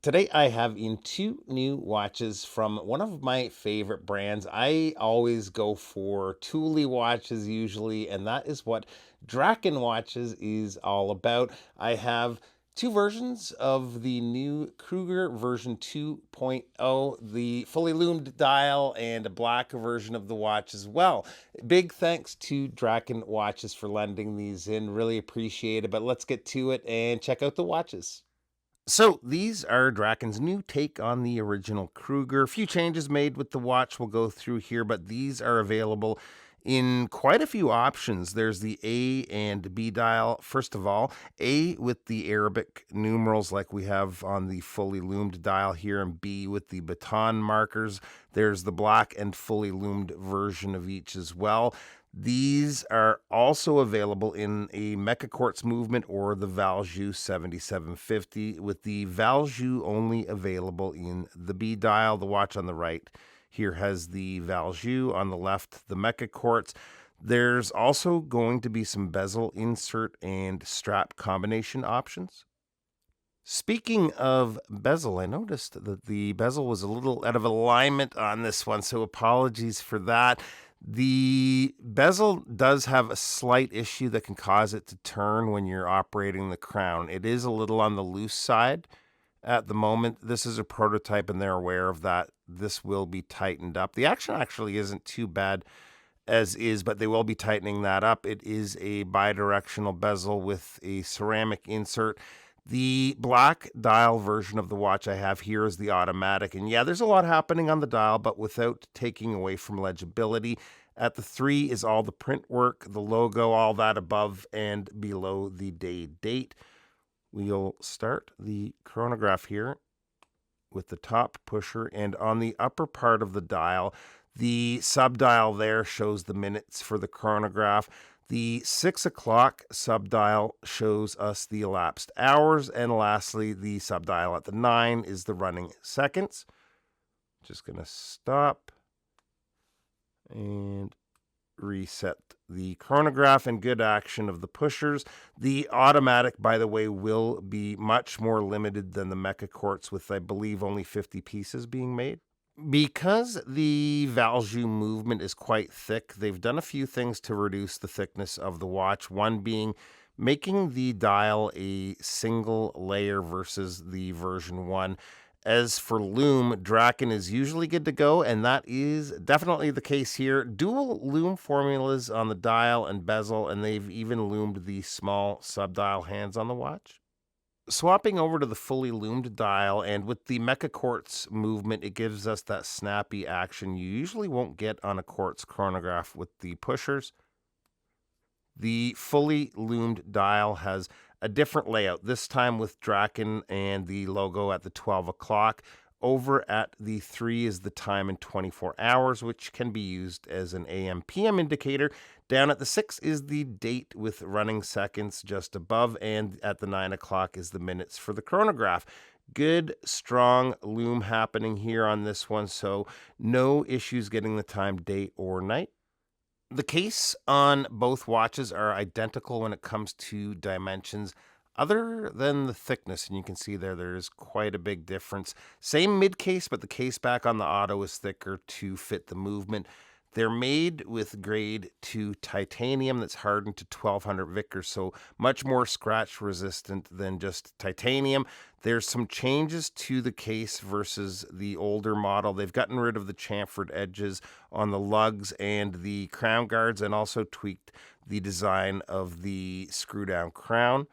Today I have in two new watches from one of my favorite brands. I always go for Thule watches usually, and that is what Draken Watches is all about. I have two versions of the new Kruger version 2.0, the fully loomed dial, and a black version of the watch as well. Big thanks to Draken Watches for lending these in. Really appreciate it. But let's get to it and check out the watches. So these are Draken's new take on the original Kruger. A few changes made with the watch we'll go through here, but these are available in quite a few options. There's the A and B dial. First of all, A with the Arabic numerals like we have on the fully loomed dial here, and B with the baton markers. There's the black and fully loomed version of each as well. These are also available in a Mecha Quartz movement or the Valjoux 7750, with the Valjoux only available in the B dial. The watch on the right here has the Valjoux, on the left the Mecha Quartz. There's also going to be some bezel insert and strap combination options. Speaking of bezel, I noticed that the bezel was a little out of alignment on this one, so apologies for that. The bezel does have a slight issue that can cause it to turn when you're operating the crown. It is a little on the loose side at the moment. This is a prototype and they're aware of that. This will be tightened up. The action actually isn't too bad as is, but they will be tightening that up. It is a bidirectional bezel with a ceramic insert. The black dial version of the watch I have here is the automatic. And yeah, there's a lot happening on the dial, but without taking away from legibility. At the 3 is all the print work, the logo, all that above and below the day date. We'll start the chronograph here with the top pusher, and on the upper part of the dial, the subdial there shows the minutes for the chronograph. The 6 o'clock subdial shows us the elapsed hours. And lastly, the subdial at the 9 is the running seconds. Just going to stop and reset the chronograph, and good action of the pushers. The automatic, by the way, will be much more limited than the Mecha Quartz, with I believe only 50 pieces being made. Because the Valjoux movement is quite thick, they've done a few things to reduce the thickness of the watch. One being making the dial a single layer versus the version 1. As for loom, Draken is usually good to go, and that is definitely the case here. Dual loom formulas on the dial and bezel, and they've even loomed the small subdial hands on the watch. Swapping over to the fully loomed dial, and with the Mecha Quartz movement, it gives us that snappy action you usually won't get on a Quartz chronograph with the pushers. The fully loomed dial has a different layout, this time with Draken and the logo at the 12 o'clock. Over at the 3 is the time in 24 hours, which can be used as an AM PM indicator. Down at the 6 is the date with running seconds just above, and at the 9 o'clock is the minutes for the chronograph. Good, strong loom happening here on this one, so no issues getting the time day or night. The case on both watches are identical when it comes to dimensions, other than the thickness, and you can see there's quite a big difference. Same mid case, but the case back on the auto is thicker to fit the movement. They're made with grade 2 titanium that's hardened to 1200 Vickers, so much more scratch resistant than just titanium. There's some changes to the case versus the older model. They've gotten rid of the chamfered edges on the lugs and the crown guards, and also tweaked the design of the screw down crown.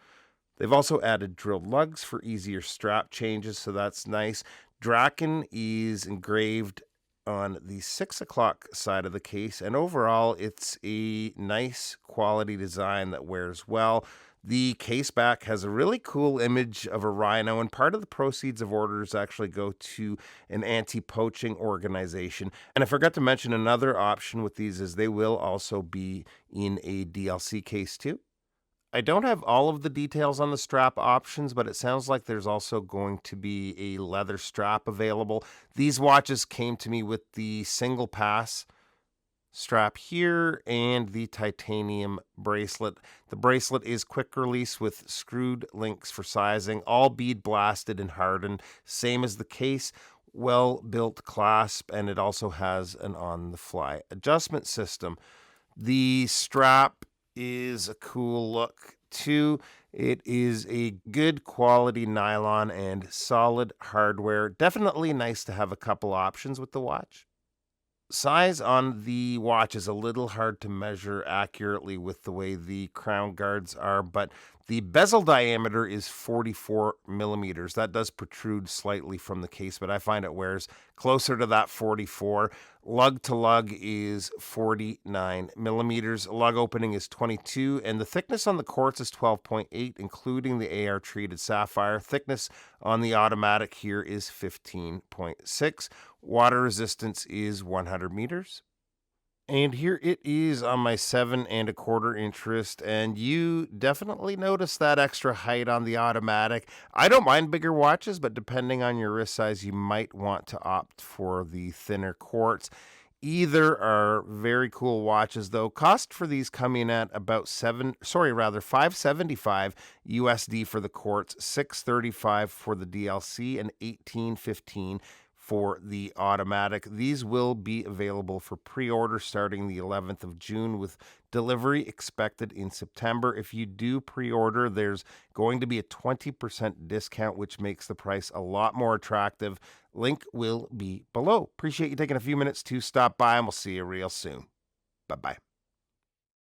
They've also added drilled lugs for easier strap changes, so that's nice. Draken is engraved on the 6 o'clock side of the case, and overall it's a nice quality design that wears well. The case back has a really cool image of a rhino, and part of the proceeds of orders actually go to an anti-poaching organization. And I forgot to mention another option with these is they will also be in a DLC case too. I don't have all of the details on the strap options, but it sounds like there's also going to be a leather strap available. These watches came to me with the single pass strap here and the titanium bracelet. The bracelet is quick release with screwed links for sizing, all bead blasted and hardened, same as the case. Well built clasp, and it also has an on the fly adjustment system. The strap is a cool look too. It is a good quality nylon and solid hardware. Definitely nice to have a couple options with the watch. Size on the watch is a little hard to measure accurately with the way the crown guards are, but the bezel diameter is 44 millimeters. That does protrude slightly from the case, but I find it wears closer to that 44. Lug to lug is 49 millimeters. Lug opening is 22, and the thickness on the quartz is 12.8, including the AR treated sapphire. Thickness on the automatic here is 15.6. Water resistance is 100 meters. And here it is on my 7.25-inch wrist, and you definitely notice that extra height on the automatic. I don't mind bigger watches, but depending on your wrist size, you might want to opt for the thinner quartz. Either are very cool watches, though. Cost for these coming at about $575 USD for the quartz, $635 for the DLC, and $1815 for the automatic. These will be available for pre-order starting the 11th of June, with delivery expected in September. If you do pre-order, there's going to be a 20% discount, which makes the price a lot more attractive. Link will be below. Appreciate you taking a few minutes to stop by, and we'll see you real soon. Bye-bye.